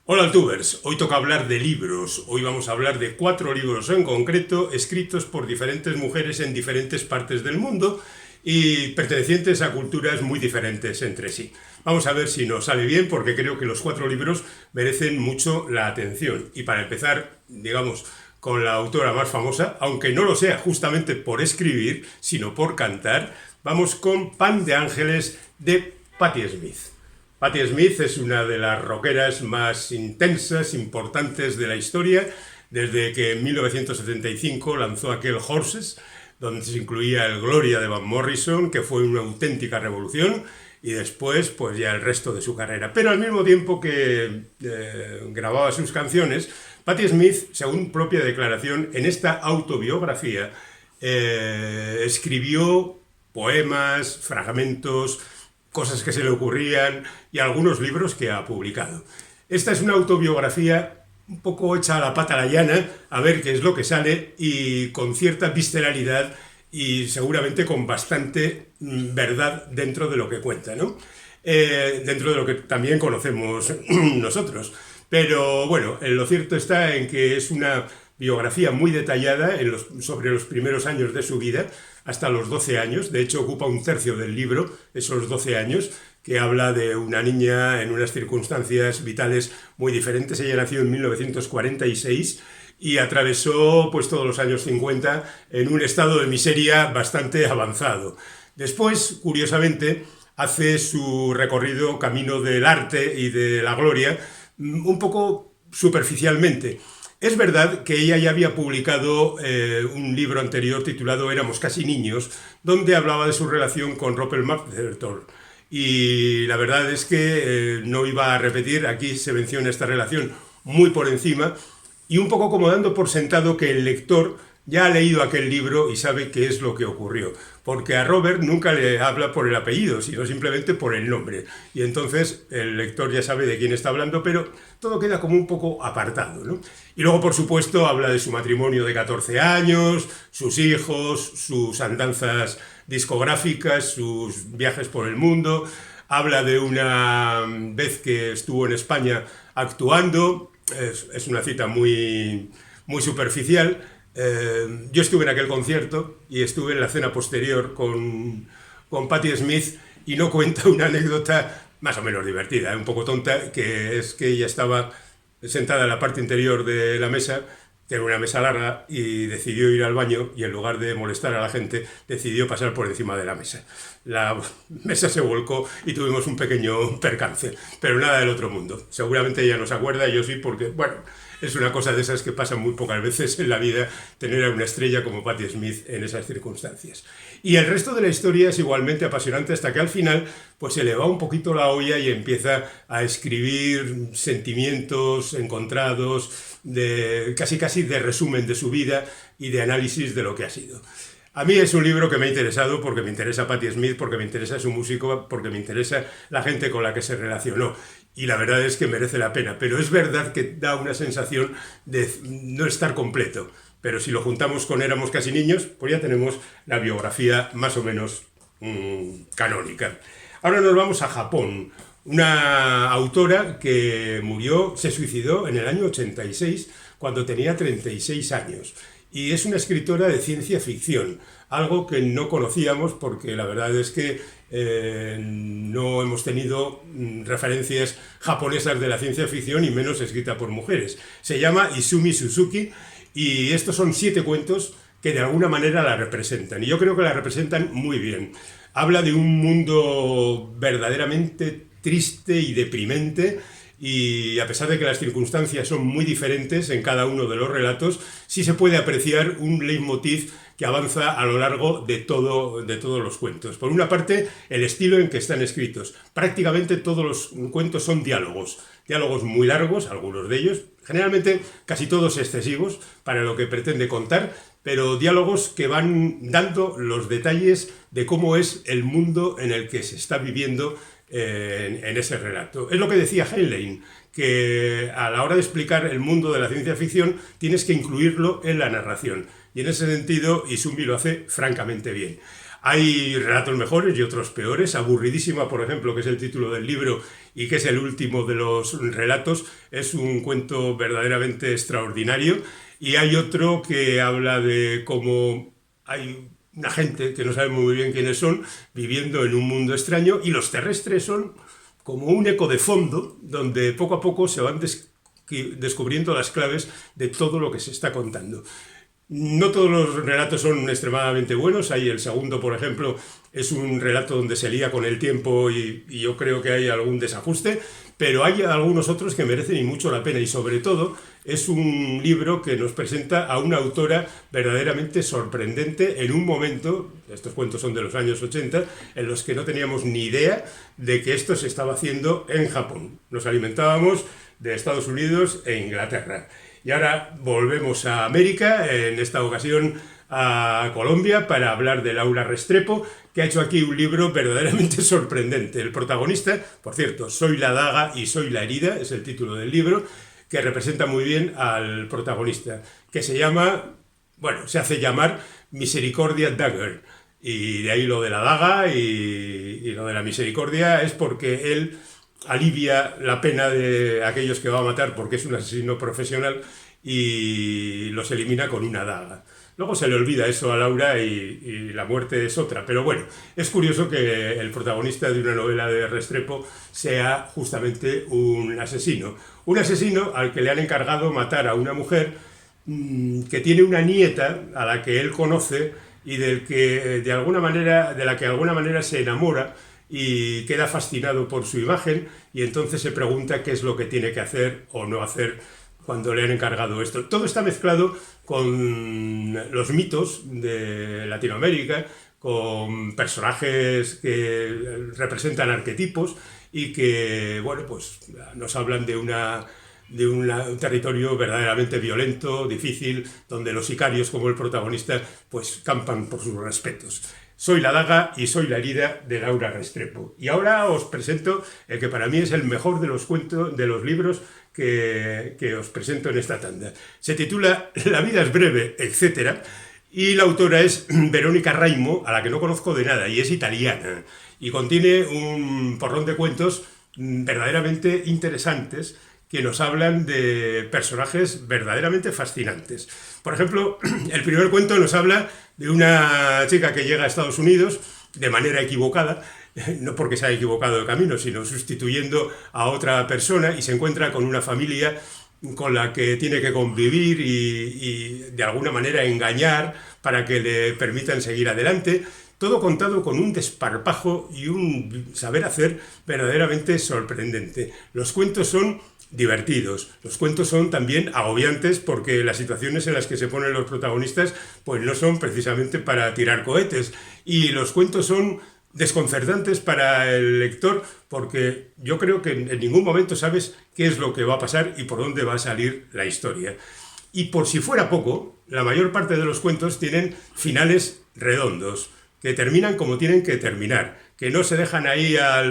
Hola Altubers, hoy toca hablar de libros. Hoy vamos a hablar de 4 libros en concreto, escritos por diferentes mujeres en diferentes partes del mundo y pertenecientes a culturas muy diferentes entre sí. Vamos a ver si nos sale bien, porque creo que los 4 libros merecen mucho la atención. Y para empezar, digamos, con la autora más famosa, aunque no lo sea justamente por escribir, sino por cantar, vamos con Pan de Ángeles de Patti Smith. Patti Smith es una de las rockeras más intensas, importantes de la historia, desde que en 1975 lanzó aquel Horses, donde se incluía el Gloria de Van Morrison, que fue una auténtica revolución, y después pues ya el resto de su carrera. Pero al mismo tiempo que grababa sus canciones, Patti Smith, según propia declaración, en esta autobiografía escribió poemas, fragmentos, cosas que se le ocurrían y algunos libros que ha publicado. Esta es una autobiografía un poco hecha a la pata a la llana, a ver qué es lo que sale, y con cierta visceralidad y seguramente con bastante verdad dentro de lo que cuenta, ¿no? Dentro de lo que también conocemos nosotros. Pero bueno, lo cierto está en que es una biografía muy detallada sobre los primeros años de su vida, hasta los 12 años. De hecho, ocupa un tercio del libro, esos 12 años, que habla de una niña en unas circunstancias vitales muy diferentes. Ella nació en 1946 y atravesó pues todos los años 50 en un estado de miseria bastante avanzado. Después, curiosamente, hace su recorrido camino del arte y de la gloria un poco superficialmente. Es verdad que ella ya había publicado un libro anterior titulado Éramos casi niños, donde hablaba de su relación con Rupert Murdoch. Y la verdad es que no iba a repetir, aquí se menciona esta relación muy por encima y un poco como dando por sentado que el lector ya ha leído aquel libro y sabe qué es lo que ocurrió. Porque a Robert nunca le habla por el apellido, sino simplemente por el nombre. Y entonces el lector ya sabe de quién está hablando, pero todo queda como un poco apartado, ¿no? Y luego, por supuesto, habla de su matrimonio de 14 años, sus hijos, sus andanzas discográficas, sus viajes por el mundo. Habla de una vez que estuvo en España actuando. Es una cita muy, muy superficial. Yo estuve en aquel concierto y estuve en la cena posterior con Patti Smith, y no cuenta una anécdota más o menos divertida, un poco tonta, que es que ella estaba sentada en la parte interior de la mesa, que era una mesa larga, y decidió ir al baño y en lugar de molestar a la gente decidió pasar por encima de la mesa. La mesa se volcó y tuvimos un pequeño percance, pero nada del otro mundo. Seguramente ella no se acuerda, yo sí, porque, bueno, es una cosa de esas que pasan muy pocas veces en la vida, tener a una estrella como Patti Smith en esas circunstancias. Y el resto de la historia es igualmente apasionante, hasta que al final pues se le va un poquito la olla y empieza a escribir sentimientos encontrados, casi de resumen de su vida y de análisis de lo que ha sido. A mí es un libro que me ha interesado porque me interesa Patti Smith, porque me interesa su música, porque me interesa la gente con la que se relacionó. Y la verdad es que merece la pena. Pero es verdad que da una sensación de no estar completo. Pero si lo juntamos con Éramos casi niños, pues ya tenemos la biografía más o menos canónica. Ahora nos vamos a Japón. Una autora que se suicidó en el año 86, cuando tenía 36 años. Y es una escritora de ciencia ficción, algo que no conocíamos porque la verdad es que no hemos tenido referencias japonesas de la ciencia ficción, y menos escrita por mujeres. Se llama Izumi Suzuki y estos son 7 cuentos que de alguna manera la representan, y yo creo que la representan muy bien. Habla de un mundo verdaderamente triste y deprimente, y a pesar de que las circunstancias son muy diferentes en cada uno de los relatos, sí se puede apreciar un leitmotiv que avanza a lo largo de todos los cuentos. Por una parte, el estilo en que están escritos. Prácticamente todos los cuentos son diálogos muy largos, algunos de ellos, generalmente casi todos excesivos para lo que pretende contar, pero diálogos que van dando los detalles de cómo es el mundo en el que se está viviendo en ese relato. Es lo que decía Heinlein, que a la hora de explicar el mundo de la ciencia ficción tienes que incluirlo en la narración, y en ese sentido Izumi lo hace francamente bien. Hay relatos mejores y otros peores. Aburridísima, por ejemplo, que es el título del libro y que es el último de los relatos, es un cuento verdaderamente extraordinario. Y hay otro que habla de cómo hay una gente que no sabe muy bien quiénes son, viviendo en un mundo extraño, y los terrestres son como un eco de fondo, donde poco a poco se van descubriendo las claves de todo lo que se está contando. No todos los relatos son extremadamente buenos. Hay el segundo, por ejemplo, es un relato donde se lía con el tiempo y yo creo que hay algún desajuste, pero hay algunos otros que merecen y mucho la pena, y sobre todo es un libro que nos presenta a una autora verdaderamente sorprendente en un momento, estos cuentos son de los años 80, en los que no teníamos ni idea de que esto se estaba haciendo en Japón. Nos alimentábamos de Estados Unidos e Inglaterra. Y ahora volvemos a América, en esta ocasión a Colombia, para hablar de Laura Restrepo, que ha hecho aquí un libro verdaderamente sorprendente. El protagonista, por cierto, Soy la daga y soy la herida, es el título del libro, que representa muy bien al protagonista, que se hace llamar Misericordia Dagger. Y de ahí lo de la daga y lo de la misericordia es porque él alivia la pena de aquellos que va a matar porque es un asesino profesional y los elimina con una daga. Luego se le olvida eso a Laura y la muerte es otra. Pero bueno, es curioso que el protagonista de una novela de Restrepo sea justamente un asesino. Un asesino al que le han encargado matar a una mujer que tiene una nieta a la que él conoce y de la que de alguna manera se enamora y queda fascinado por su imagen, y entonces se pregunta qué es lo que tiene que hacer o no hacer cuando le han encargado esto. Todo está mezclado con los mitos de Latinoamérica, con personajes que representan arquetipos y que, pues nos hablan de un territorio verdaderamente violento, difícil, donde los sicarios, como el protagonista, pues campan por sus respetos. Soy la daga y soy la herida, de Laura Restrepo. Y ahora os presento el que para mí es el mejor de los cuentos, de los libros que os presento en esta tanda. Se titula La vida es breve, etc. Y la autora es Verónica Raimo, a la que no conozco de nada, y es italiana. Y contiene un porrón de cuentos verdaderamente interesantes que nos hablan de personajes verdaderamente fascinantes. Por ejemplo, el primer cuento nos habla de una chica que llega a Estados Unidos de manera equivocada, no porque se haya equivocado de camino, sino sustituyendo a otra persona, y se encuentra con una familia con la que tiene que convivir y de alguna manera engañar para que le permitan seguir adelante. Todo contado con un desparpajo y un saber hacer verdaderamente sorprendente. Los cuentos son divertidos. Los cuentos son también agobiantes porque las situaciones en las que se ponen los protagonistas pues no son precisamente para tirar cohetes, y los cuentos son desconcertantes para el lector porque yo creo que en ningún momento sabes qué es lo que va a pasar y por dónde va a salir la historia. Y por si fuera poco, la mayor parte de los cuentos tienen finales redondos, que terminan como tienen que terminar, que no se dejan ahí a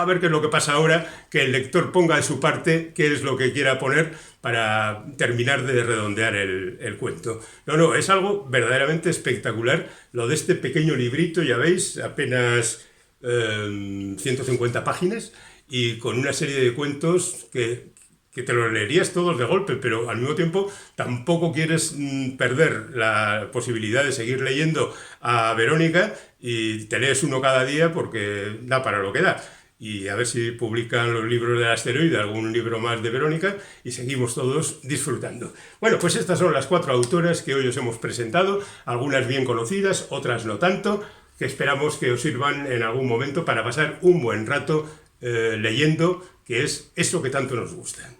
ver qué es lo que pasa ahora, que el lector ponga de su parte qué es lo que quiera poner para terminar de redondear el cuento. No, es algo verdaderamente espectacular lo de este pequeño librito, ya veis, apenas 150 páginas, y con una serie de cuentos que te los leerías todos de golpe, pero al mismo tiempo tampoco quieres perder la posibilidad de seguir leyendo a Verónica, y te lees uno cada día porque da para lo que da. Y a ver si publican los libros del asteroide, algún libro más de Verónica, y seguimos todos disfrutando. Bueno, pues estas son las 4 autoras que hoy os hemos presentado, algunas bien conocidas, otras no tanto, que esperamos que os sirvan en algún momento para pasar un buen rato leyendo, que es eso que tanto nos gusta.